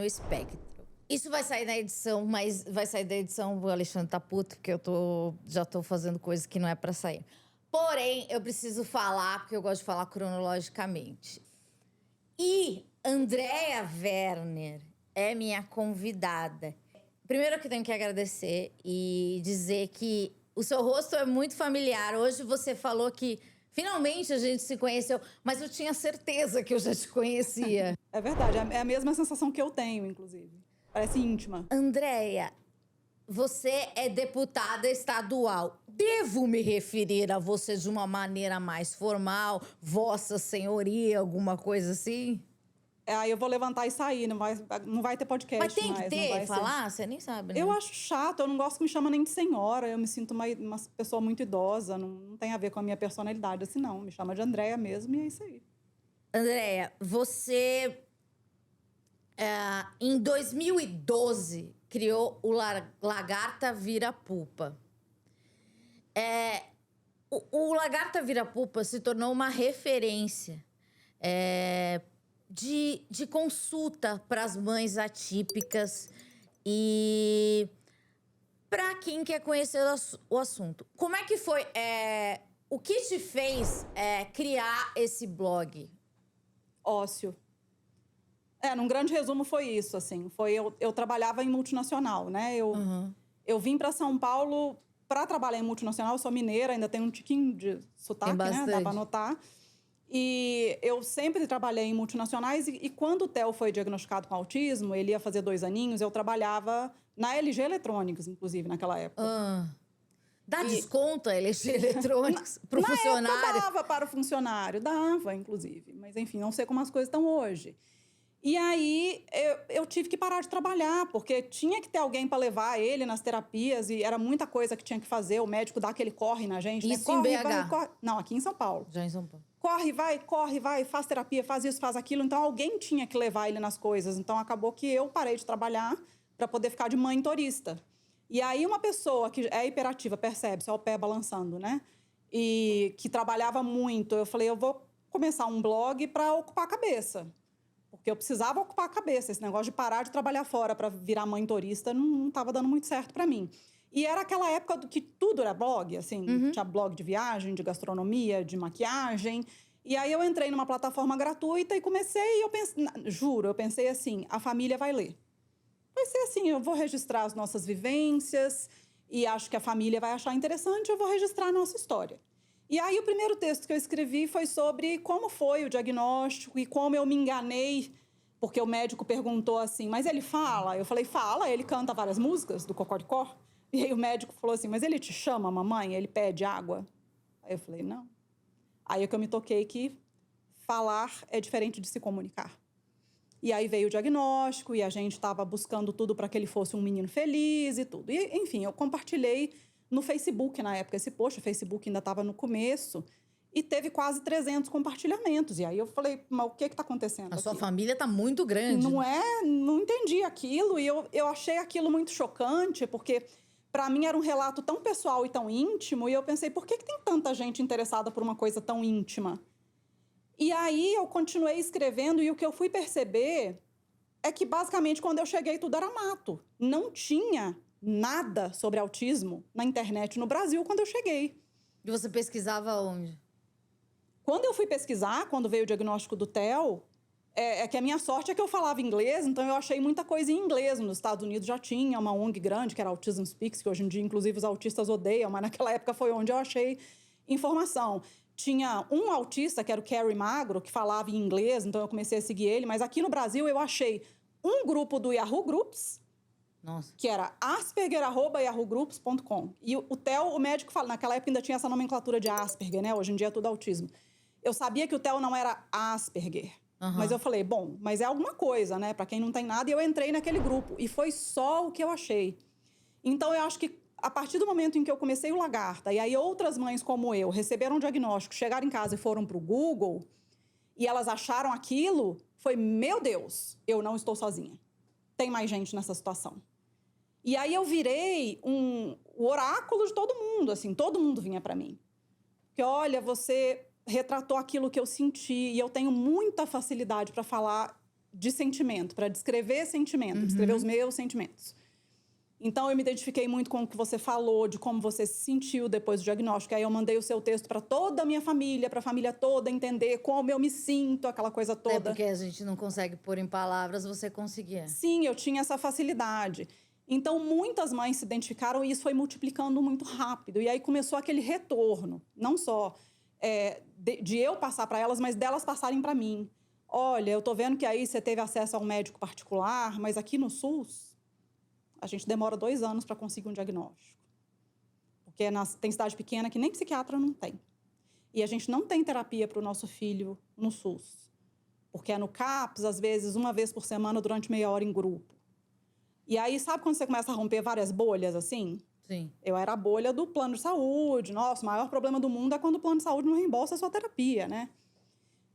espectro. Isso vai sair na edição, mas vai sair da edição, o Alexandre tá puto, porque já tô fazendo coisa que não é pra sair. Porém, eu preciso falar, porque eu gosto de falar cronologicamente. E Andréa Werner é minha convidada. Primeiro que eu tenho que agradecer e dizer que o seu rosto é muito familiar. Hoje você falou que finalmente a gente se conheceu, mas eu tinha certeza que eu já te conhecia. É verdade, é a mesma sensação que eu tenho, inclusive. Parece íntima. Andréa, você é deputada estadual. Devo me referir a você de uma maneira mais formal? Vossa Senhoria, alguma coisa assim? Aí eu vou levantar e sair, não vai ter podcast Mas tem que mais, ter, falar? Você nem sabe, né? Eu acho chato, eu não gosto que me chama nem de senhora. Eu me sinto uma pessoa muito idosa, não tem a ver com a minha personalidade, assim, não. Me chama de Andréa mesmo e é isso aí. Andréa, você, em 2012, criou o Lagarta Vira Pupa. O Lagarta Vira Pupa se tornou uma referência de consulta para as mães atípicas e para quem quer conhecer o assunto. Como é que foi? O que te fez criar esse blog? Ócio. Num grande resumo foi isso, assim. Eu trabalhava em multinacional, né? Eu vim para São Paulo para trabalhar em multinacional. Eu sou mineira, ainda tenho um tiquinho de sotaque, né? Dá para notar. E eu sempre trabalhei em multinacionais. E quando o Theo foi diagnosticado com autismo, ele ia fazer 2 aninhos, eu trabalhava na LG Electronics, inclusive, naquela época. Dá desconto a LG Electronics pro funcionário? Na época dava para o funcionário, dava, inclusive. Mas, enfim, não sei como as coisas estão hoje. E aí, eu tive que parar de trabalhar, porque tinha que ter alguém para levar ele nas terapias, e era muita coisa que tinha que fazer, o médico dá aquele corre na gente, Isso, né? Corre, em BH? vai, corre. Não, aqui em São Paulo. Já em São Paulo. Corre, vai, faz terapia, faz isso, faz aquilo. Então, alguém tinha que levar ele nas coisas. Então, acabou que eu parei de trabalhar para poder ficar de monitorista. E aí, uma pessoa que é hiperativa, percebe, só o pé balançando, né? E que trabalhava muito, eu falei, eu vou começar um blog para ocupar a cabeça. Porque eu precisava ocupar a cabeça. Esse negócio de parar de trabalhar fora para virar monitorista não estava dando muito certo para mim. E era aquela época que tudo era blog, assim. Tinha blog de viagem, de gastronomia, de maquiagem. E aí eu entrei numa plataforma gratuita e comecei, e eu pensei, juro, eu pensei assim, a família vai ler. Vai ser assim, eu vou registrar as nossas vivências e acho que a família vai achar interessante, eu vou registrar a nossa história. E aí o primeiro texto que eu escrevi foi sobre como foi o diagnóstico e como eu me enganei, porque o médico perguntou assim, mas ele fala? Eu falei, fala, ele canta várias músicas do Cocoricó. E aí o médico falou assim, mas ele te chama, mamãe? Ele pede água? Aí eu falei, não. Aí é que eu me toquei que falar é diferente de se comunicar. E aí veio o diagnóstico e a gente estava buscando tudo para que ele fosse um menino feliz e tudo. E, enfim, eu compartilhei no Facebook na época esse post, o Facebook ainda estava no começo, e teve quase 300 compartilhamentos. E aí eu falei, mas o que está acontecendo aqui? A sua família está muito grande. Não entendi aquilo, e eu achei aquilo muito chocante, porque para mim era um relato tão pessoal e tão íntimo, e eu pensei, por que tem tanta gente interessada por uma coisa tão íntima? E aí eu continuei escrevendo, e o que eu fui perceber é que basicamente quando eu cheguei tudo era mato. Não tinha nada sobre autismo na internet no Brasil quando eu cheguei. E você pesquisava onde? Quando eu fui pesquisar, quando veio o diagnóstico do Theo, que a minha sorte é que eu falava inglês, então eu achei muita coisa em inglês. Nos Estados Unidos já tinha uma ONG grande, que era Autism Speaks, que hoje em dia, inclusive, os autistas odeiam, mas naquela época foi onde eu achei informação. Tinha um autista, que era o Kerry Magro, que falava em inglês, então eu comecei a seguir ele. Mas aqui no Brasil eu achei um grupo do Yahoo Groups, nossa, que era asperger@yahoogroups.com. E o Theo, o médico fala, naquela época ainda tinha essa nomenclatura de Asperger, né? Hoje em dia é tudo autismo. Eu sabia que o Theo não era Asperger. Mas eu falei, bom, mas é alguma coisa, né? Pra quem não tem nada. E eu entrei naquele grupo. E foi só o que eu achei. Então, eu acho que a partir do momento em que eu comecei o Lagarta, e aí outras mães como eu receberam um diagnóstico, chegaram em casa e foram pro Google, e elas acharam aquilo, foi, meu Deus, eu não estou sozinha. Tem mais gente nessa situação. E aí eu virei o oráculo de todo mundo, assim, todo mundo vinha pra mim. Porque, olha, você retratou aquilo que eu senti, e eu tenho muita facilidade para falar de sentimento, para descrever sentimento, descrever os meus sentimentos. Então, eu me identifiquei muito com o que você falou, de como você se sentiu depois do diagnóstico. Aí eu mandei o seu texto para toda a minha família, para a família toda entender como eu me sinto, aquela coisa toda. É porque a gente não consegue pôr em palavras, você conseguia. Sim, eu tinha essa facilidade. Então, muitas mães se identificaram e isso foi multiplicando muito rápido. E aí começou aquele retorno, não só de eu passar para elas, mas delas passarem para mim. Olha, eu tô vendo que aí você teve acesso a um médico particular, mas aqui no SUS, a gente demora 2 anos para conseguir um diagnóstico. Porque tem cidade pequena que nem psiquiatra não tem. E a gente não tem terapia para o nosso filho no SUS. Porque é no CAPS, às vezes, 1 vez por semana, durante meia hora em grupo. E aí, sabe quando você começa a romper várias bolhas, assim? Sim. Eu era a bolha do plano de saúde. Nossa, o maior problema do mundo é quando o plano de saúde não reembolsa a sua terapia, né?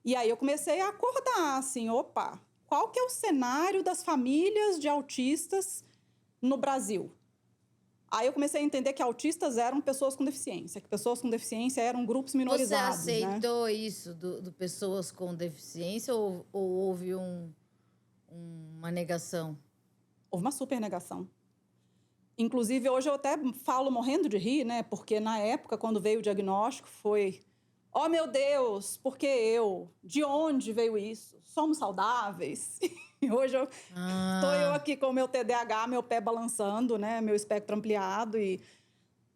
E aí eu comecei a acordar, assim, opa, qual que é o cenário das famílias de autistas no Brasil? Aí eu comecei a entender que autistas eram pessoas com deficiência, que pessoas com deficiência eram grupos minorizados. Você aceitou isso do pessoas com deficiência ou houve uma negação? Houve uma super negação. Inclusive, hoje eu até falo morrendo de rir, né? Porque na época, quando veio o diagnóstico, foi... Oh, meu Deus, por que eu? De onde veio isso? Somos saudáveis? E hoje estou eu aqui com o meu TDAH, meu pé balançando, né? Meu espectro ampliado e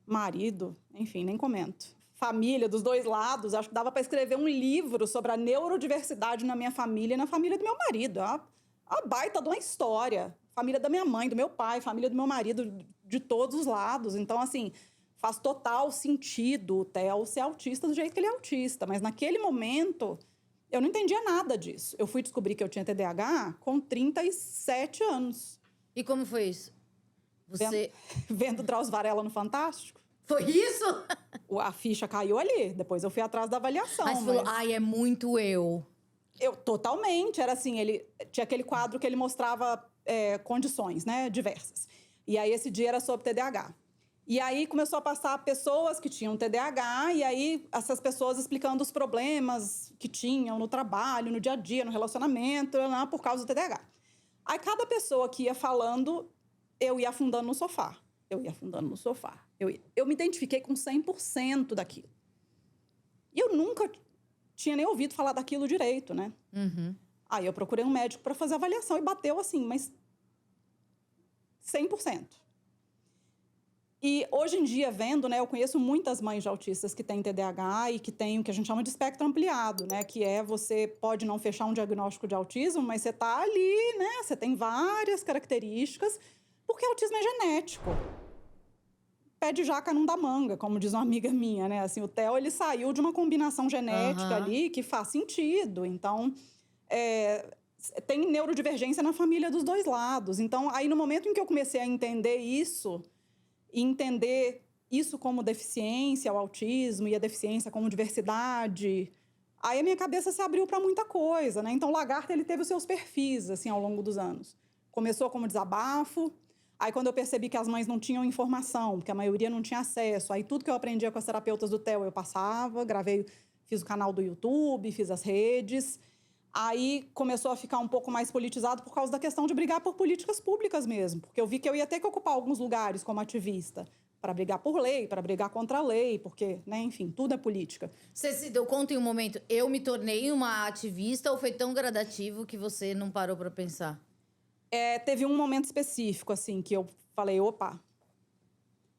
marido, enfim, nem comento. Família dos 2 lados, acho que dava para escrever um livro sobre a neurodiversidade na minha família e na família do meu marido. A baita de uma história. Família da minha mãe, do meu pai, família do meu marido, de todos os lados. Então, assim, faz total sentido o Theo ser autista do jeito que ele é autista. Mas naquele momento, eu não entendia nada disso. Eu fui descobrir que eu tinha TDAH com 37 anos. E como foi isso? Você... Vendo Drauzio Varela no Fantástico. Foi isso? A ficha caiu ali. Depois eu fui atrás da avaliação. Mas falou, ai, é muito eu. Totalmente. Era assim, ele tinha aquele quadro que ele mostrava condições, né, diversas. E aí, esse dia era sobre TDAH. E aí, começou a passar pessoas que tinham TDAH, e aí, essas pessoas explicando os problemas que tinham no trabalho, no dia a dia, no relacionamento, por causa do TDAH. Aí, cada pessoa que ia falando, eu ia afundando no sofá. Eu me identifiquei com 100% daquilo. E eu nunca tinha nem ouvido falar daquilo direito, né? Aí eu procurei um médico para fazer a avaliação e bateu assim, mas 100%. E hoje em dia, vendo, né, eu conheço muitas mães de autistas que têm TDAH e que têm o que a gente chama de espectro ampliado, né? Que você pode não fechar um diagnóstico de autismo, mas você tá ali, né? Você tem várias características, porque autismo é genético. Pé de jaca não dá manga, como diz uma amiga minha, né? Assim, o Theo, ele saiu de uma combinação genética ali que faz sentido. Então, tem neurodivergência na família dos 2 lados. Então, aí no momento em que eu comecei a entender isso, e entender isso como deficiência, o autismo, e a deficiência como diversidade, aí a minha cabeça se abriu para muita coisa, né? Então, o Lagarta, ele teve os seus perfis, assim, ao longo dos anos. Começou como desabafo. Aí, quando eu percebi que as mães não tinham informação, porque a maioria não tinha acesso, aí tudo que eu aprendia com as terapeutas do Theo eu passava, gravei, fiz o canal do YouTube, fiz as redes. Aí começou a ficar um pouco mais politizado por causa da questão de brigar por políticas públicas mesmo. Porque eu vi que eu ia ter que ocupar alguns lugares como ativista para brigar por lei, para brigar contra a lei, porque, né, enfim, tudo é política. Você se deu conta em um momento, eu me tornei uma ativista, ou foi tão gradativo que você não parou para pensar? Teve um momento específico, assim, que eu falei, opa,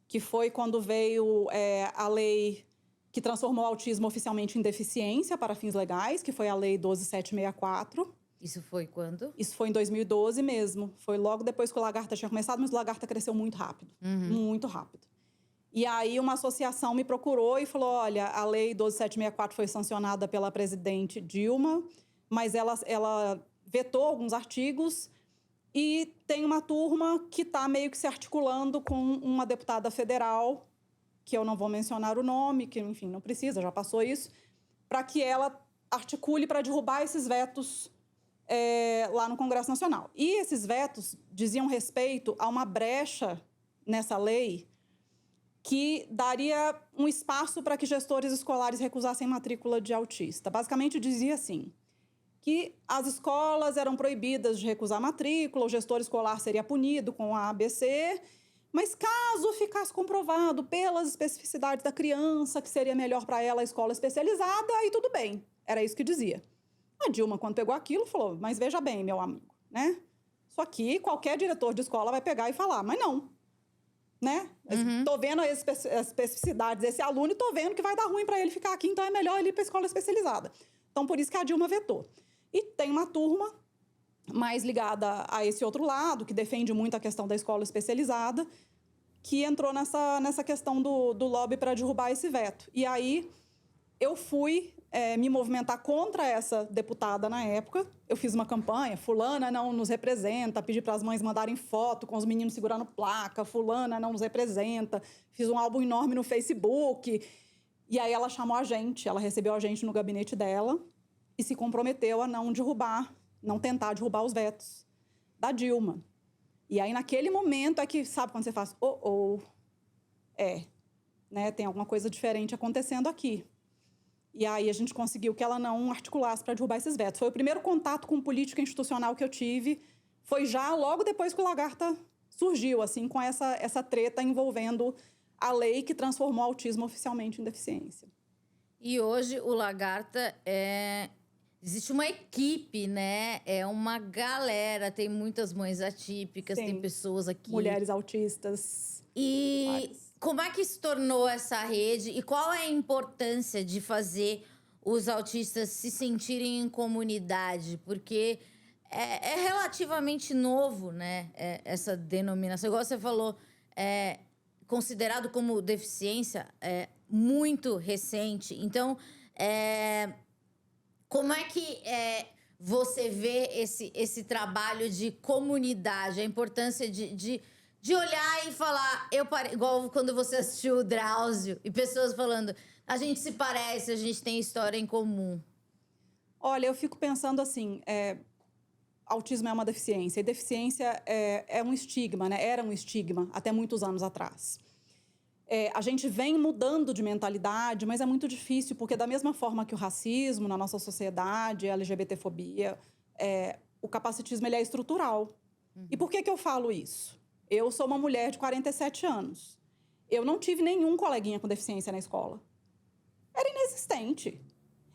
que foi quando veio a lei que transformou o autismo oficialmente em deficiência para fins legais, que foi a Lei 12.764. Isso foi quando? Isso foi em 2012 mesmo. Foi logo depois que o Lagarta tinha começado, mas o Lagarta cresceu muito rápido. Muito rápido. E aí uma associação me procurou e falou, olha, a Lei 12.764 foi sancionada pela presidente Dilma, mas ela vetou alguns artigos. E tem uma turma que está meio que se articulando com uma deputada federal, que eu não vou mencionar o nome, que, enfim, não precisa, já passou isso, para que ela articule para derrubar esses vetos lá no Congresso Nacional. E esses vetos diziam respeito a uma brecha nessa lei que daria um espaço para que gestores escolares recusassem matrícula de autista. Basicamente, dizia assim, que as escolas eram proibidas de recusar matrícula, o gestor escolar seria punido com a ABC, mas caso ficasse comprovado pelas especificidades da criança que seria melhor para ela a escola especializada, aí tudo bem. Era isso que dizia. A Dilma, quando pegou aquilo, falou, mas veja bem, meu amigo, né? Isso aqui, qualquer diretor de escola vai pegar e falar, mas não, né? Tô vendo as especificidades desse aluno e tô vendo que vai dar ruim para ele ficar aqui, então é melhor ele ir para a escola especializada. Então, por isso que a Dilma vetou. E tem uma turma mais ligada a esse outro lado, que defende muito a questão da escola especializada, que entrou nessa questão do lobby para derrubar esse veto. E aí, eu fui me movimentar contra essa deputada na época. Eu fiz uma campanha, fulana não nos representa, pedi para as mães mandarem foto com os meninos segurando placa, fulana não nos representa. Fiz um álbum enorme no Facebook. E aí ela chamou a gente, ela recebeu a gente no gabinete dela e se comprometeu a não tentar derrubar os vetos da Dilma. E aí, naquele momento, é que, sabe quando você faz, né, tem alguma coisa diferente acontecendo aqui. E aí, a gente conseguiu que ela não articulasse para derrubar esses vetos. Foi o primeiro contato com política institucional que eu tive, foi já logo depois que o Lagarta surgiu, assim, com essa treta envolvendo a lei que transformou o autismo oficialmente em deficiência. E hoje, o Lagarta existe uma equipe, né? É uma galera, tem muitas mães atípicas, tem pessoas aqui. Mulheres autistas. E várias. Como é que se tornou essa rede? E qual é a importância de fazer os autistas se sentirem em comunidade? Porque é relativamente novo, né? Essa denominação. Igual você falou, considerado como deficiência, muito recente. Então, como é que você vê esse trabalho de comunidade, a importância de olhar e falar... igual quando você assistiu o Drauzio, e pessoas falando, a gente se parece, a gente tem história em comum. Olha, eu fico pensando assim, autismo é uma deficiência, e deficiência é um estigma, né? Era um estigma até muitos anos atrás. A gente vem mudando de mentalidade, mas é muito difícil, porque da mesma forma que o racismo na nossa sociedade, a LGBTfobia, o capacitismo ele é estrutural. E por que eu falo isso? Eu sou uma mulher de 47 anos. Eu não tive nenhum coleguinha com deficiência na escola. Era inexistente.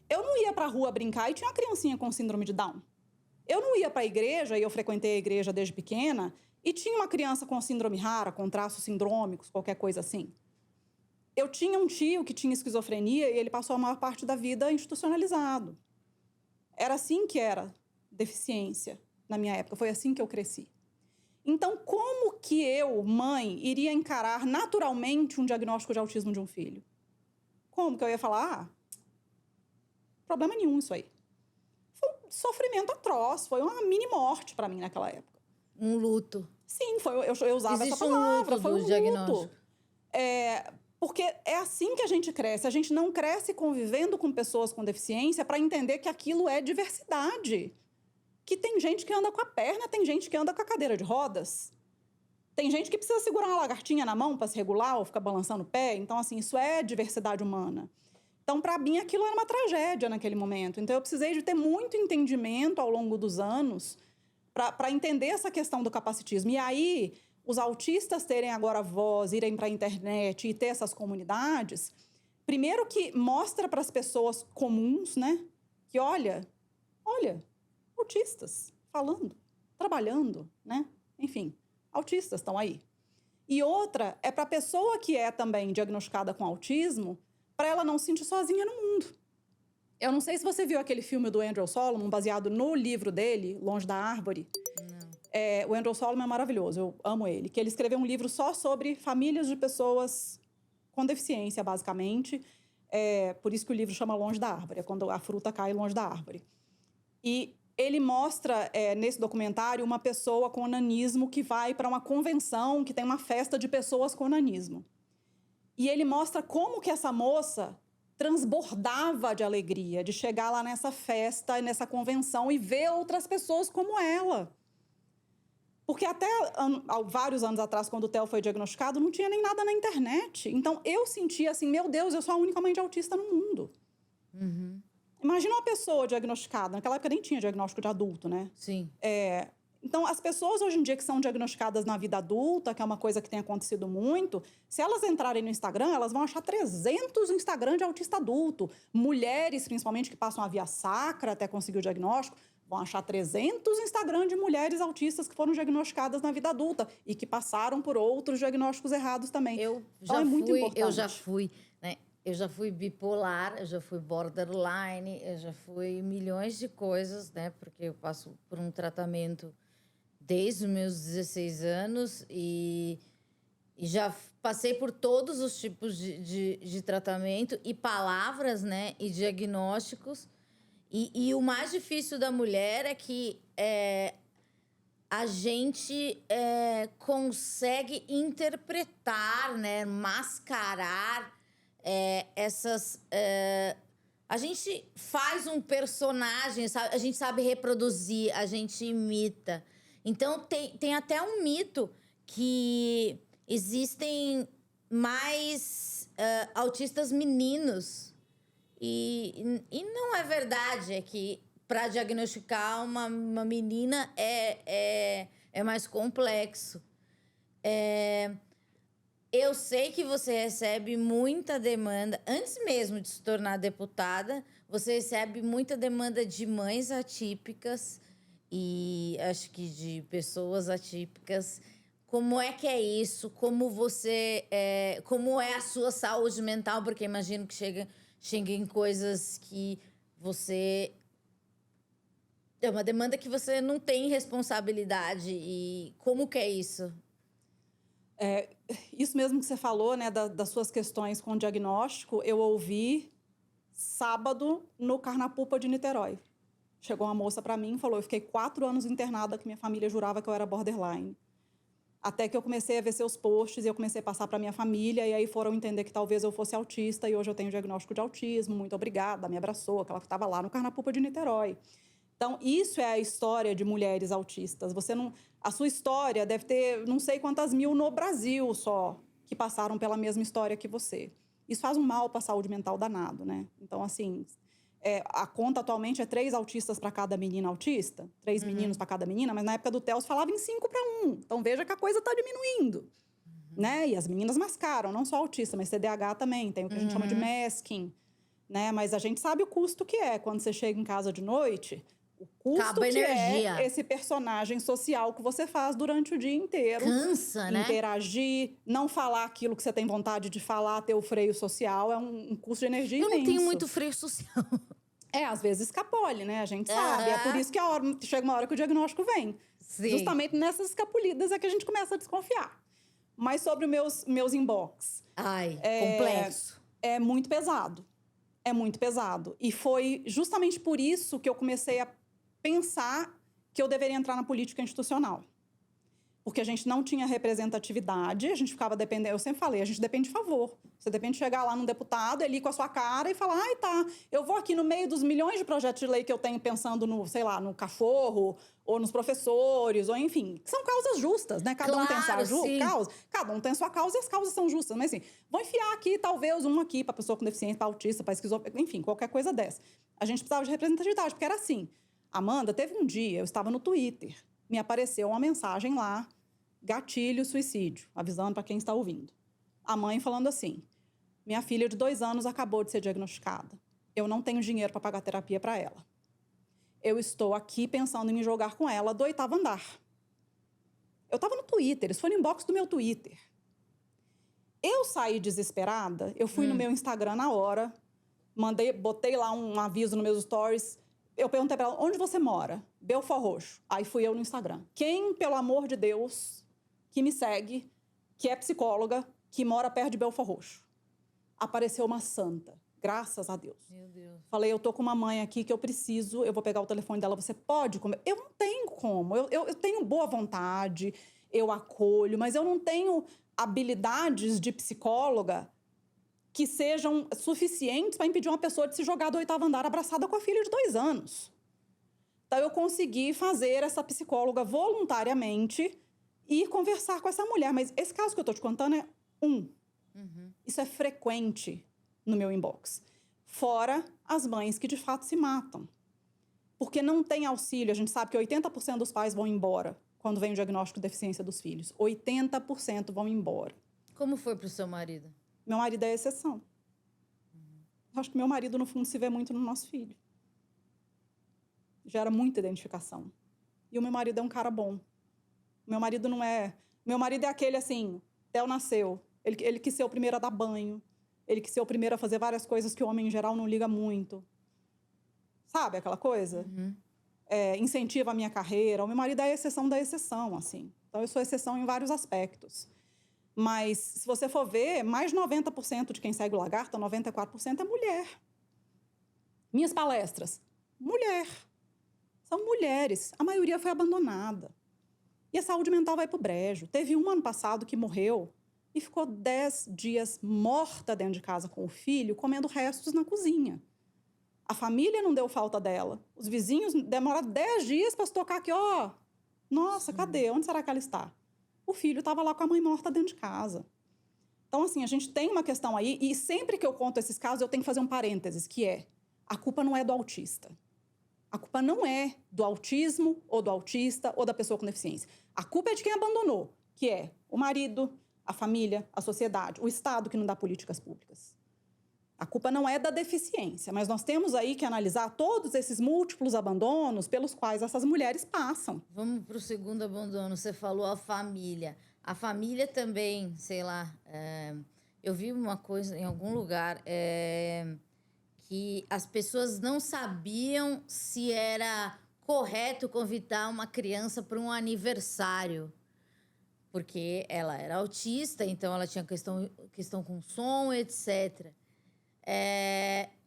Eu não ia para a rua brincar e tinha uma criancinha com síndrome de Down. Eu não ia para a igreja, e eu frequentei a igreja desde pequena, e tinha uma criança com síndrome rara, com traços sindrômicos, qualquer coisa assim. Eu tinha um tio que tinha esquizofrenia e ele passou a maior parte da vida institucionalizado. Era assim que era deficiência na minha época, foi assim que eu cresci. Então, como que eu, mãe, iria encarar naturalmente um diagnóstico de autismo de um filho? Como que eu ia falar? Problema nenhum isso aí. Foi um sofrimento atroz, foi uma mini morte para mim naquela época. Um luto. Sim, eu usava Existe essa palavra, luto foi um do luto. diagnóstico. Porque é assim que a gente cresce. A gente não cresce convivendo com pessoas com deficiência para entender que aquilo é diversidade. Que tem gente que anda com a perna, tem gente que anda com a cadeira de rodas. Tem gente que precisa segurar uma lagartinha na mão para se regular ou ficar balançando o pé. Então, assim, isso é diversidade humana. Então, para mim, aquilo era uma tragédia naquele momento. Então, eu precisei de ter muito entendimento ao longo dos anos para entender essa questão do capacitismo. E aí, os autistas terem agora voz, irem para a internet e ter essas comunidades, primeiro que mostra para as pessoas comuns, né? Que olha, autistas falando, trabalhando, né? Enfim, autistas estão aí. E outra é para a pessoa que é também diagnosticada com autismo, para ela não se sentir sozinha no mundo. Eu não sei se você viu aquele filme do Andrew Solomon, baseado no livro dele, Longe da Árvore. Não. O Andrew Solomon é maravilhoso, eu amo ele. Que ele escreveu um livro só sobre famílias de pessoas com deficiência, basicamente. Por isso que o livro chama Longe da Árvore, é quando a fruta cai longe da árvore. E ele mostra, nesse documentário, uma pessoa com nanismo que vai para uma convenção que tem uma festa de pessoas com nanismo. E ele mostra como que essa moça transbordava de alegria de chegar lá nessa festa, nessa convenção e ver outras pessoas como ela. Porque até vários anos atrás, quando o Theo foi diagnosticado, não tinha nem nada na internet. Então, eu sentia assim, meu Deus, eu sou a única mãe de autista no mundo. Uhum. Imagina uma pessoa diagnosticada. Naquela época nem tinha diagnóstico de adulto, né? Sim. Então, as pessoas hoje em dia que são diagnosticadas na vida adulta, que é uma coisa que tem acontecido muito, se elas entrarem no Instagram, elas vão achar 300 Instagram de autista adulto. Mulheres, principalmente, que passam a via sacra até conseguir o diagnóstico, vão achar 300 Instagram de mulheres autistas que foram diagnosticadas na vida adulta e que passaram por outros diagnósticos errados também. Então, é muito importante. Eu já fui bipolar, eu já fui borderline, eu já fui milhões de coisas, né? Porque eu passo por um tratamento desde os meus 16 anos e já passei por todos os tipos de tratamento e palavras, né? E diagnósticos. E o mais difícil da mulher é que a gente consegue interpretar, né? Mascarar essas... a gente faz um personagem, sabe? A gente sabe reproduzir, a gente imita. Então, tem até um mito que existem mais autistas meninos. E não é verdade. É que para diagnosticar uma menina é mais complexo. Eu sei que você recebe muita demanda. Antes mesmo de se tornar deputada, você recebe muita demanda de mães atípicas e acho que de pessoas atípicas. Como é que é isso? Como como é a sua saúde mental? Porque imagino que cheguem coisas que você... É uma demanda que você não tem responsabilidade. E como que é isso? Isso mesmo que você falou, né, das suas questões com o diagnóstico, eu ouvi sábado no Carnapupa de Niterói. Chegou uma moça para mim e falou: eu fiquei 4 anos internada, que minha família jurava que eu era borderline. Até que eu comecei a ver seus posts e eu comecei a passar para minha família, e aí foram entender que talvez eu fosse autista, e hoje eu tenho diagnóstico de autismo, muito obrigada, me abraçou, aquela que estava lá no Carnapupa de Niterói. Então, isso é a história de mulheres autistas. A sua história deve ter não sei quantas mil no Brasil só, que passaram pela mesma história que você. Isso faz um mal para a saúde mental danado, né? Então, assim... a conta atualmente é 3 autistas para cada menina autista, 3 meninos para cada menina, mas na época do Theus falava em 5 para 1. Então veja que a coisa está diminuindo, né? E as meninas mascaram, não só autista, mas TDAH também, tem o que a gente chama de masking, né? Mas a gente sabe o custo que é quando você chega em casa de noite, o custo Acaba que energia. é esse personagem social que você faz durante o dia inteiro. Cansa, né? Interagir, não falar aquilo que você tem vontade de falar, ter o freio social, é um custo de energia Eu imenso. não tenho muito freio social. Às vezes escapole, né? A gente sabe. É por isso que chega uma hora que o diagnóstico vem. Sim. Justamente nessas escapulidas é que a gente começa a desconfiar. Mas sobre meus inbox. Complexo. É muito pesado. É muito pesado. E foi justamente por isso que eu comecei a pensar que eu deveria entrar na política institucional. Porque a gente não tinha representatividade, a gente ficava dependendo... Eu sempre falei, a gente depende de favor. Você depende de chegar lá num deputado, ele ir com a sua cara e falar: ai, tá, eu vou aqui no meio dos milhões de projetos de lei que eu tenho pensando no, sei lá, no cachorro, ou nos professores, ou enfim, que são causas justas, né? Cada um tem sua causa, cada um tem sua causa e as causas são justas. Mas assim, vou enfiar aqui, talvez, um aqui para pessoa com deficiência, para autista, para esquizofrenia, enfim, qualquer coisa dessa. A gente precisava de representatividade, porque era assim. Amanda, teve um dia, eu estava no Twitter, me apareceu uma mensagem lá, gatilho suicídio, avisando para quem está ouvindo. A mãe falando assim: minha filha de 2 anos acabou de ser diagnosticada. Eu não tenho dinheiro para pagar terapia para ela. Eu estou aqui pensando em me jogar com ela do 8º andar. Eu estava no Twitter, isso foi no inbox do meu Twitter. Eu saí desesperada, eu fui no meu Instagram na hora, botei lá um aviso nos meus stories. Eu perguntei para ela: onde você mora? Belfort Roxo. Aí fui eu no Instagram. Quem, pelo amor de Deus, que me segue, que é psicóloga, que mora perto de Belfort Roxo? Apareceu uma santa, graças a Deus. Meu Deus. Falei: eu tô com uma mãe aqui que eu preciso, eu vou pegar o telefone dela, você pode comer? Eu não tenho como, eu tenho boa vontade, eu acolho, mas eu não tenho habilidades de psicóloga que sejam suficientes para impedir uma pessoa de se jogar do 8º andar abraçada com a filha de 2 anos. Então, eu consegui fazer essa psicóloga voluntariamente e conversar com essa mulher. Mas esse caso que eu tô te contando é um. Isso é frequente no meu inbox. Fora as mães que de fato se matam. Porque não tem auxílio. A gente sabe que 80% dos pais vão embora quando vem o diagnóstico de deficiência dos filhos. 80% vão embora. Como foi pro seu marido? Meu marido é a exceção. Eu acho que meu marido, no fundo, se vê muito no nosso filho. Gera muita identificação. E o meu marido é um cara bom. Meu marido não é... Meu marido é aquele, assim, Theo nasceu. Ele quis ser o primeiro a dar banho. Ele quis ser o primeiro a fazer várias coisas que o homem, em geral, não liga muito. Sabe aquela coisa? Incentiva a minha carreira. O meu marido é a exceção da exceção, assim. Então, eu sou exceção em vários aspectos. Mas, se você for ver, mais de 90% de quem segue o Lagarta, 94% é mulher. Minhas palestras, mulher. São mulheres. A maioria foi abandonada. E a saúde mental vai pro brejo. Teve um ano passado que morreu e ficou 10 dias morta dentro de casa com o filho, comendo restos na cozinha. A família não deu falta dela. Os vizinhos demoraram 10 dias para se tocar aqui, ó. Nossa, cadê? Onde será que ela está? O filho estava lá com a mãe morta dentro de casa. Então, assim, a gente tem uma questão aí, e sempre que eu conto esses casos, eu tenho que fazer um parênteses, que é: a culpa não é do autista. A culpa não é do autismo, ou do autista, ou da pessoa com deficiência. A culpa é de quem abandonou, que é o marido, a família, a sociedade, o Estado que não dá políticas públicas. A culpa não é da deficiência, mas nós temos aí que analisar todos esses múltiplos abandonos pelos quais essas mulheres passam. Vamos para o segundo abandono. Você falou a família. A família também, sei lá... eu vi uma coisa em algum lugar... que as pessoas não sabiam se era correto convidar uma criança para um aniversário. Porque ela era autista, então ela tinha questão com som, etc.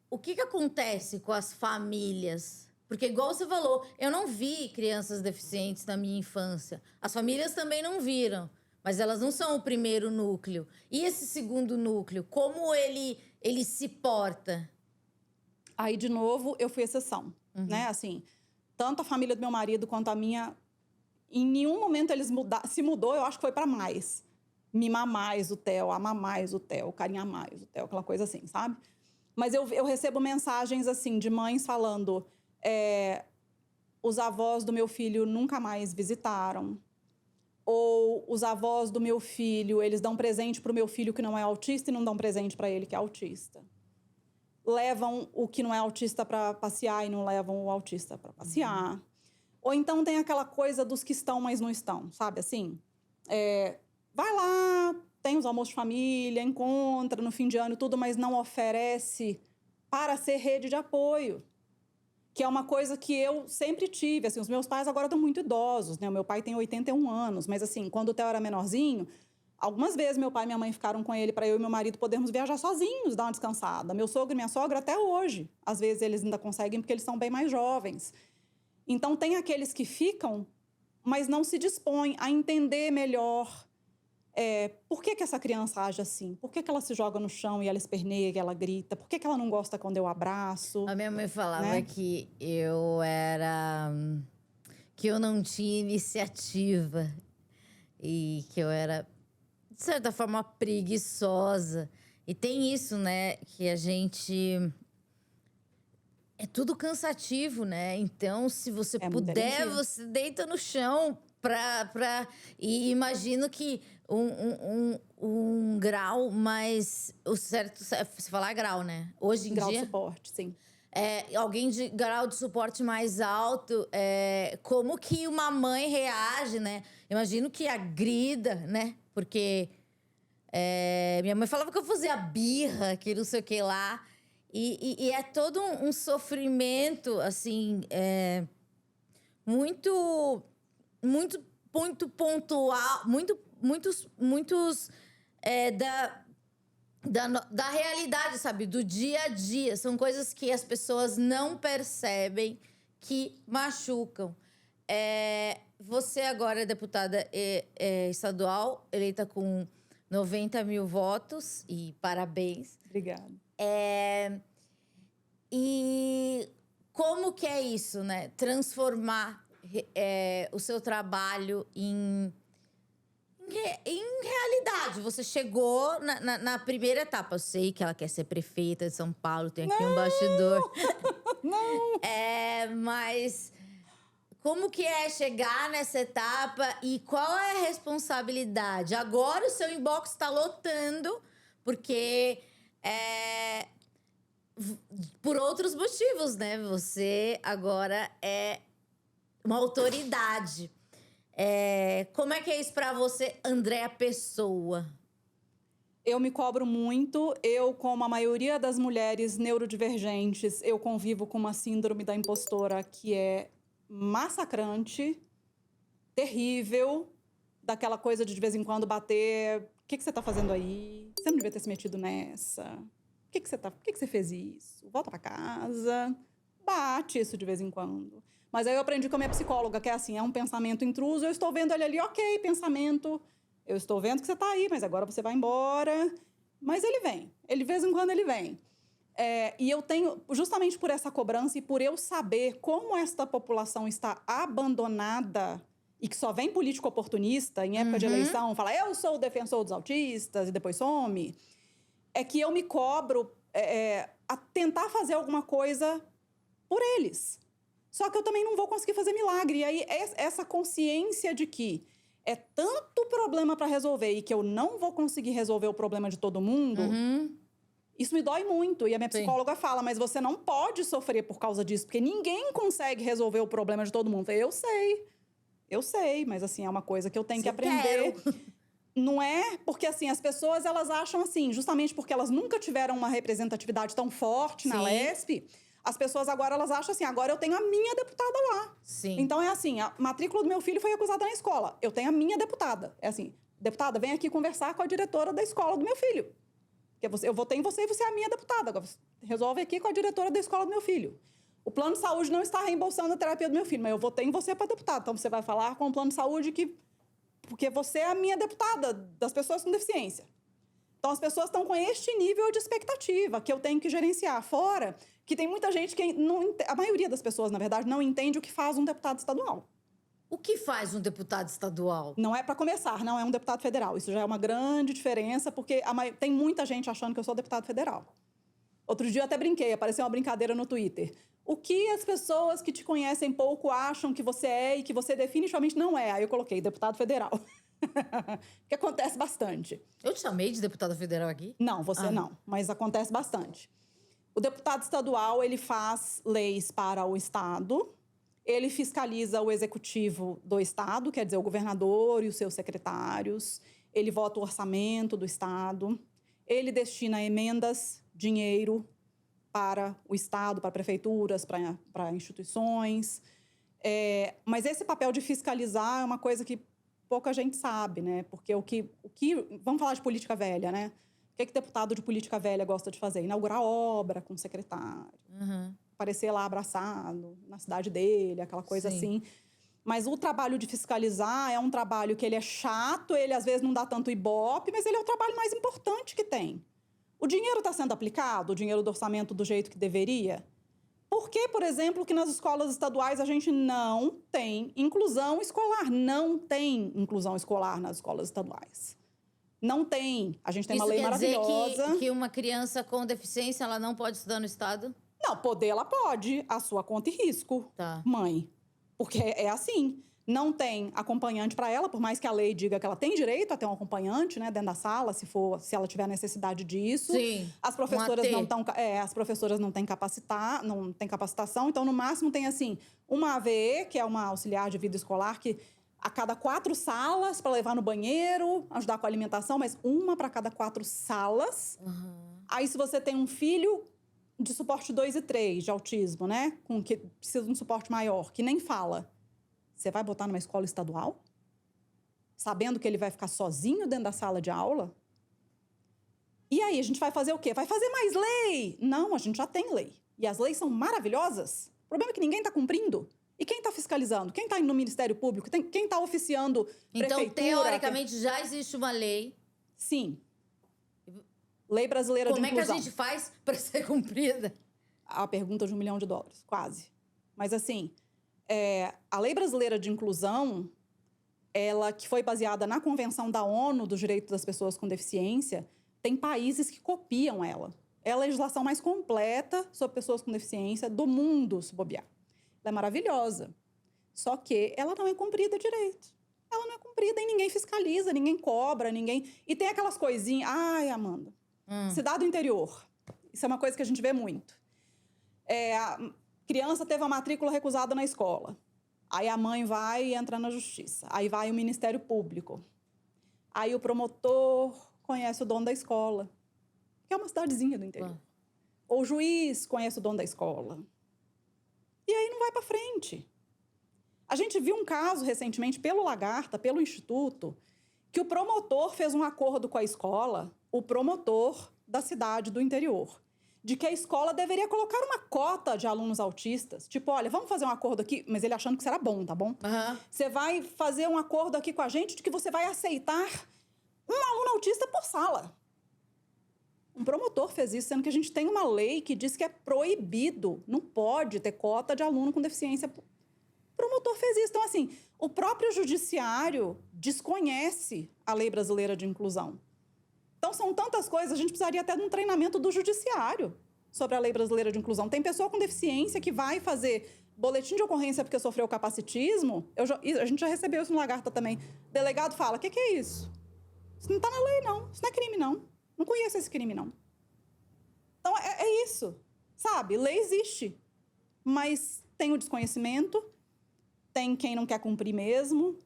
O que acontece com as famílias? Porque, igual você falou, eu não vi crianças deficientes na minha infância. As famílias também não viram, mas elas não são o primeiro núcleo. E esse segundo núcleo, como ele se porta? Aí, de novo, eu fui exceção, né? Assim, tanto a família do meu marido quanto a minha, em nenhum momento eles se mudou, eu acho que foi para mais. Mimar mais o Theo, amar mais o Theo, carinhar mais o Theo, aquela coisa assim, sabe? Mas eu recebo mensagens, assim, de mães falando... os avós do meu filho nunca mais visitaram. Ou os avós do meu filho, eles dão presente para o meu filho que não é autista e não dão presente para ele que é autista. Levam o que não é autista para passear e não levam o autista para passear. Ou então tem aquela coisa dos que estão, mas não estão, sabe assim? Vai lá, tem os almoços de família, encontra no fim de ano e tudo, mas não oferece para ser rede de apoio. Que é uma coisa que eu sempre tive. Assim, os meus pais agora estão muito idosos, né? O meu pai tem 81 anos, mas assim, quando o Theo era menorzinho, algumas vezes meu pai e minha mãe ficaram com ele para eu e meu marido podermos viajar sozinhos, dar uma descansada. Meu sogro e minha sogra até hoje. Às vezes eles ainda conseguem porque eles são bem mais jovens. Então tem aqueles que ficam, mas não se dispõem a entender melhor por que essa criança age assim? Por que ela se joga no chão e ela esperneia e ela grita? Por que ela não gosta quando eu abraço? A minha mãe falava, né? que eu era... que eu não tinha iniciativa. E que eu era, de certa forma, preguiçosa. E tem isso, né? Que a gente... É tudo cansativo, né? Então, se você muita puder, energia. você deita no chão e imagino que um grau mais... O certo... Você falar grau, né? Hoje em Grau dia... de suporte, sim. Alguém de grau de suporte mais alto, como que uma mãe reage, né? Imagino que agrida, né? Porque minha mãe falava que eu fazia birra, que não sei o que lá. E é todo um sofrimento, assim, muito pontual, muitos da realidade, sabe? Do dia a dia. São coisas que as pessoas não percebem, que machucam. Você agora é deputada estadual, eleita com 90 mil votos, e parabéns. Obrigada. E como que é isso, né? Transformar o seu trabalho em Em realidade, você chegou na primeira etapa. Eu sei que ela quer ser prefeita de São Paulo, tem aqui um bastidor. Não! Mas como que é chegar nessa etapa e qual é a responsabilidade? Agora o seu inbox está lotando, porque por outros motivos, né? Você agora é uma autoridade. Como é que é isso pra você, Andréa Pessoa? Eu me cobro muito. Eu, como a maioria das mulheres neurodivergentes, eu convivo com uma síndrome da impostora que é massacrante, terrível, daquela coisa de vez em quando bater. O que você tá fazendo aí? Você não devia ter se metido nessa. Por que você fez isso? Volta pra casa. Bate isso de vez em quando. Mas aí eu aprendi com a minha psicóloga, que é assim, é um pensamento intruso, eu estou vendo ele ali, ok, pensamento, eu estou vendo que você está aí, mas agora você vai embora. Mas ele vem, de vez em quando ele vem. E eu tenho, justamente por essa cobrança e por eu saber como esta população está abandonada e que só vem político oportunista em época de eleição, fala, eu sou o defensor dos autistas e depois some, é que eu me cobro a tentar fazer alguma coisa por eles. Só que eu também não vou conseguir fazer milagre. E aí, essa consciência de que é tanto problema para resolver e que eu não vou conseguir resolver o problema de todo mundo, isso me dói muito. E a minha psicóloga fala, mas você não pode sofrer por causa disso, porque ninguém consegue resolver o problema de todo mundo. Eu sei, mas assim, é uma coisa que eu tenho que aprender. Não é porque, assim, as pessoas, elas acham assim, justamente porque elas nunca tiveram uma representatividade tão forte na LESP, as pessoas agora, elas acham assim, agora eu tenho a minha deputada lá. Sim. Então, é assim, a matrícula do meu filho foi recusada na escola. Eu tenho a minha deputada. É assim, deputada, vem aqui conversar com a diretora da escola do meu filho. Porque eu votei em você e você é a minha deputada. Agora, resolve aqui com a diretora da escola do meu filho. O plano de saúde não está reembolsando a terapia do meu filho, mas eu votei em você para deputada. Então, você vai falar com o plano de saúde porque você é a minha deputada das pessoas com deficiência. Então, as pessoas estão com este nível de expectativa que eu tenho que gerenciar. Fora que tem muita gente que não... A maioria das pessoas, na verdade, não entende o que faz um deputado estadual. O que faz um deputado estadual? Não é para começar, não é um deputado federal. Isso já é uma grande diferença, porque tem muita gente achando que eu sou deputado federal. Outro dia eu até brinquei, apareceu uma brincadeira no Twitter. O que as pessoas que te conhecem pouco acham que você é e que você definitivamente não é? Aí eu coloquei deputado federal. Que acontece bastante. Eu te chamei de deputada federal aqui? Não, você não, mas acontece bastante. O deputado estadual, ele faz leis para o estado, ele fiscaliza o executivo do estado, quer dizer, o governador e os seus secretários, ele vota o orçamento do estado, ele destina emendas, dinheiro para o estado, para prefeituras, para instituições. Mas esse papel de fiscalizar é uma coisa que pouca gente sabe, né? Porque vamos falar de política velha, né? O que deputado de política velha gosta de fazer? Inaugurar obra com o secretário. Aparecer lá abraçado na cidade dele, aquela coisa assim. Mas o trabalho de fiscalizar é um trabalho que ele é chato, ele às vezes não dá tanto ibope, mas ele é o trabalho mais importante que tem. O dinheiro está sendo aplicado, o dinheiro do orçamento do jeito que deveria? Por que, por exemplo, que nas escolas estaduais a gente não tem inclusão escolar? Não tem inclusão escolar nas escolas estaduais. Não tem. A gente tem uma lei maravilhosa. Isso quer dizer que uma criança com deficiência, ela não pode estudar no estado? Não, poder ela pode, a sua conta e risco, mãe. Porque é assim. Não tem acompanhante para ela, por mais que a lei diga que ela tem direito a ter um acompanhante, né, dentro da sala, se ela tiver necessidade disso. Sim. As professoras as professoras não têm capacitação, então no máximo tem assim, uma AVE, que é uma auxiliar de vida escolar, que a cada 4 salas para levar no banheiro, ajudar com a alimentação, mas uma para cada 4 salas. Aí se você tem um filho de suporte 2 e 3, de autismo, né, que precisa de um suporte maior, que nem fala. Você vai botar numa escola estadual? Sabendo que ele vai ficar sozinho dentro da sala de aula? E aí, a gente vai fazer o quê? Vai fazer mais lei? Não, a gente já tem lei. E as leis são maravilhosas. O problema é que ninguém está cumprindo. E quem está fiscalizando? Quem está indo no Ministério Público? Quem está oficiando prefeitura? Então, teoricamente, já existe uma lei. Sim. Lei brasileira de inclusão. Como é que a gente faz para ser cumprida? A pergunta de $1 milhão, quase. Mas assim... a lei brasileira de inclusão ela que foi baseada na Convenção da ONU dos Direitos das Pessoas com Deficiência, tem países que copiam ela. É a legislação mais completa sobre pessoas com deficiência do mundo, se bobear. Ela é maravilhosa. Só que ela não é cumprida direito. Ela não é cumprida e ninguém fiscaliza, ninguém cobra, ninguém... E tem aquelas coisinhas... Ai, Amanda, cidade do interior. Isso é uma coisa que a gente vê muito. A criança teve a matrícula recusada na escola. Aí a mãe vai e entra na justiça. Aí vai o Ministério Público. Aí o promotor conhece o dono da escola, que é uma cidadezinha do interior. Ou o juiz conhece o dono da escola. E aí não vai para frente. A gente viu um caso recentemente pelo Lagarta, pelo Instituto, que o promotor fez um acordo com a escola, o promotor da cidade do interior, de que a escola deveria colocar uma cota de alunos autistas. Tipo, olha, vamos fazer um acordo aqui, mas ele achando que será bom, tá bom? Você vai fazer um acordo aqui com a gente de que você vai aceitar um aluno autista por sala. Um promotor fez isso, sendo que a gente tem uma lei que diz que é proibido, não pode ter cota de aluno com deficiência. O promotor fez isso. Então, assim, o próprio judiciário desconhece a lei brasileira de inclusão. Então, são tantas coisas, a gente precisaria até de um treinamento do judiciário sobre a lei brasileira de inclusão. Tem pessoa com deficiência que vai fazer boletim de ocorrência porque sofreu capacitismo. A gente já recebeu isso no Lagarta também. O delegado fala, o que é isso? Isso não está na lei, não. Isso não é crime, não. Não conheço esse crime, não. Então, é isso, sabe? Lei existe, mas tem o desconhecimento, tem quem não quer cumprir mesmo,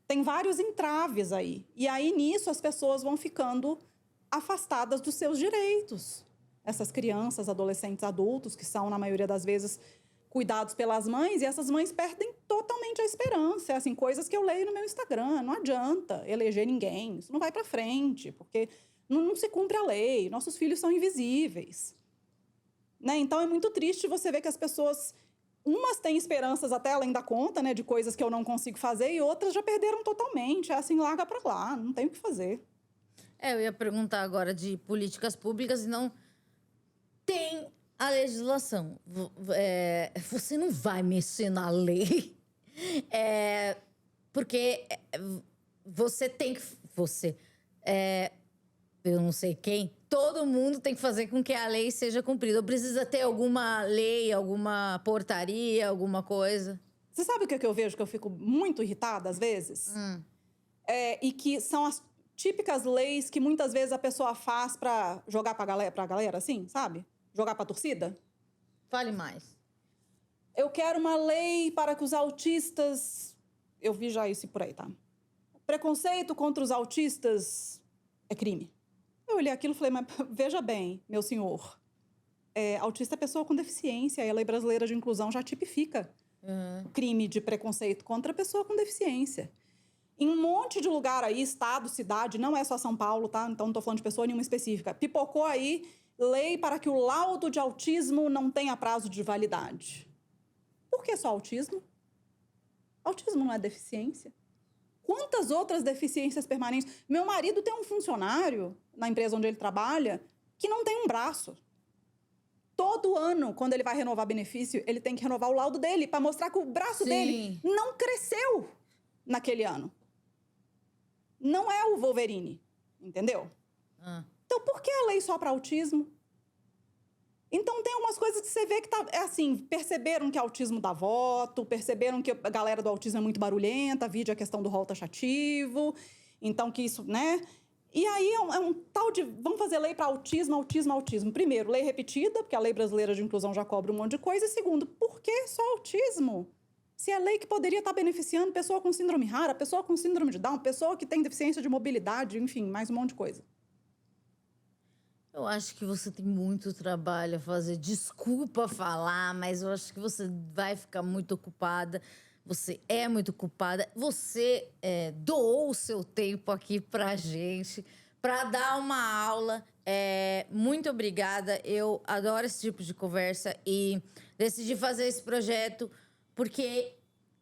tem vários entraves aí. E aí, nisso, as pessoas vão ficando afastadas dos seus direitos. Essas crianças, adolescentes, adultos, que são, na maioria das vezes, cuidados pelas mães, e essas mães perdem totalmente a esperança. É assim, coisas que eu leio no meu Instagram. Não adianta eleger ninguém, isso não vai para frente, porque não se cumpre a lei, nossos filhos são invisíveis. Né? Então, é muito triste você ver que as pessoas... Umas têm esperanças até além da conta, né, de coisas que eu não consigo fazer, e outras já perderam totalmente. É assim, larga para lá, não tem o que fazer. Eu ia perguntar agora de políticas públicas e não tem a legislação. Você não vai mexer na lei, porque você tem que... eu não sei quem, todo mundo tem que fazer com que a lei seja cumprida. Ou precisa ter alguma lei, alguma portaria, alguma coisa? Você sabe o que eu vejo que eu fico muito irritada às vezes? E que são as típicas leis que muitas vezes a pessoa faz para jogar pra galera, assim, sabe? Jogar pra torcida. Fale mais. Eu quero uma lei para que os autistas... Eu vi já isso por aí, tá? Preconceito contra os autistas é crime. Eu olhei aquilo e falei, mas veja bem, meu senhor, autista é pessoa com deficiência, e a lei brasileira de inclusão já tipifica o crime de preconceito contra a pessoa com deficiência. Em um monte de lugar aí, estado, cidade, não é só São Paulo, tá? Então não tô falando de pessoa nenhuma específica. Pipocou aí lei para que o laudo de autismo não tenha prazo de validade. Por que só autismo? Autismo não é deficiência? Quantas outras deficiências permanentes? Meu marido tem um funcionário na empresa onde ele trabalha que não tem um braço. Todo ano, quando ele vai renovar benefício, ele tem que renovar o laudo dele para mostrar que o braço dele não cresceu naquele ano. Não é o Wolverine, entendeu? Então, por que a lei só para autismo? Então, tem umas coisas que você vê que tá... perceberam que autismo dá voto, perceberam que a galera do autismo é muito barulhenta, vide a questão do rol taxativo. Então, que isso, né? E aí, é um tal de... Vamos fazer lei para autismo, autismo, autismo. Primeiro, lei repetida, porque a lei brasileira de inclusão já cobra um monte de coisa. E segundo, por que só autismo? Se é lei que poderia estar beneficiando pessoa com síndrome rara, pessoa com síndrome de Down, pessoa que tem deficiência de mobilidade, enfim, mais um monte de coisa. Eu acho que você tem muito trabalho a fazer. Desculpa falar, mas eu acho que você vai ficar muito ocupada. Você é muito ocupada. Você doou o seu tempo aqui pra gente, pra dar uma aula. Muito obrigada. Eu adoro esse tipo de conversa e decidi fazer esse projeto porque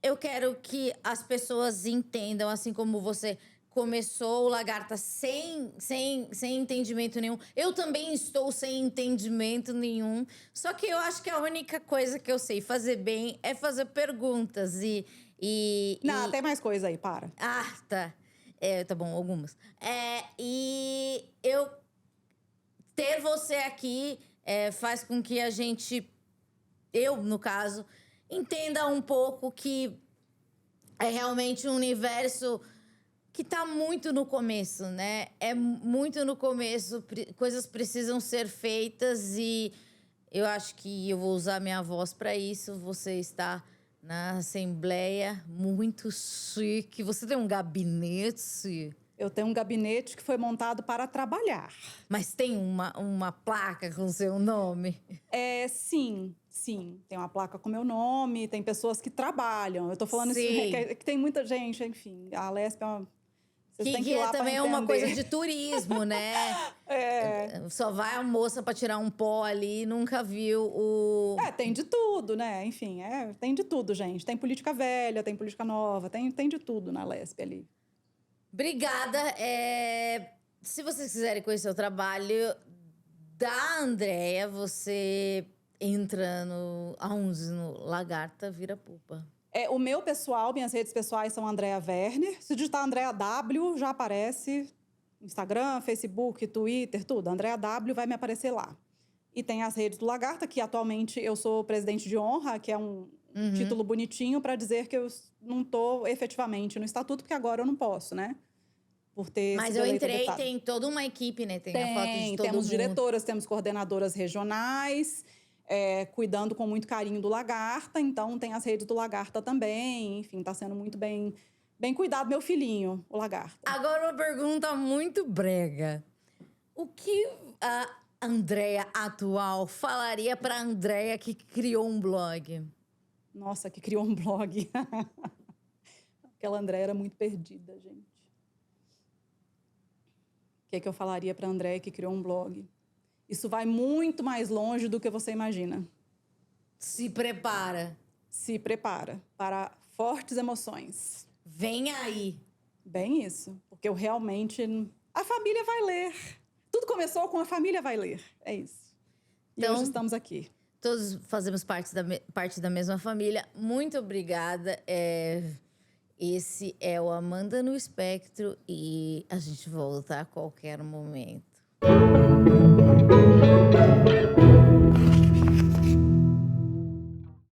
eu quero que as pessoas entendam, assim como você... Começou o Lagarta sem entendimento nenhum. Eu também estou sem entendimento nenhum. Só que eu acho que a única coisa que eu sei fazer bem é fazer perguntas. Não, tem mais coisa aí, para. Ah, tá. Tá bom, algumas. E eu ter você aqui faz com que a gente, eu, no caso, entenda um pouco que é realmente um universo que tá muito no começo, né? É muito no começo, coisas precisam ser feitas e eu acho que eu vou usar minha voz para isso. Você está na Assembleia, muito chique. Você tem um gabinete? Eu tenho um gabinete que foi montado para trabalhar. Mas tem uma placa com seu nome? Sim. Tem uma placa com meu nome, tem pessoas que trabalham. Eu tô falando isso, Sim. que tem muita gente, enfim. A Lesp é uma... Vocês têm que ir lá pra também é uma entender. coisa de turismo, né? Só vai a moça para tirar um pó ali e nunca viu o... Tem de tudo, né? Enfim, tem de tudo, gente. Tem política velha, tem política nova, tem de tudo na Lesp ali. Obrigada. Se vocês quiserem conhecer o trabalho da Andréia, você entra aonde? No Lagarta Vira Pupa. O meu pessoal, minhas redes pessoais são Andréa Werner. Se digitar Andréa W, já aparece. Instagram, Facebook, Twitter, tudo. Andréa W vai me aparecer lá. E tem as redes do Lagarta, que atualmente eu sou presidente de honra, que é um título bonitinho para dizer que eu não estou efetivamente no estatuto, porque agora eu não posso, né? Por ter Mas sido eu eleita entrei, deputada. tem toda uma equipe, né? Tem a foto de todo Temos mundo. diretoras, temos coordenadoras regionais, cuidando com muito carinho do Lagarta. Então, tem as redes do Lagarta também. Enfim, está sendo muito bem cuidado, meu filhinho, o Lagarta. Agora, uma pergunta muito brega. O que a Andréia atual falaria para a Andréia que criou um blog? Nossa, que criou um blog. Aquela Andréia era muito perdida, gente. O que eu falaria para a Andréia que criou um blog? Isso vai muito mais longe do que você imagina. Se prepara. Se prepara para fortes emoções. Vem aí. Bem isso. Porque eu realmente... A família vai ler. Tudo começou com a família vai ler. É isso. E hoje estamos aqui. Todos fazemos parte da mesma família. Muito obrigada. Esse é o Amanda no Espectro e a gente volta a qualquer momento.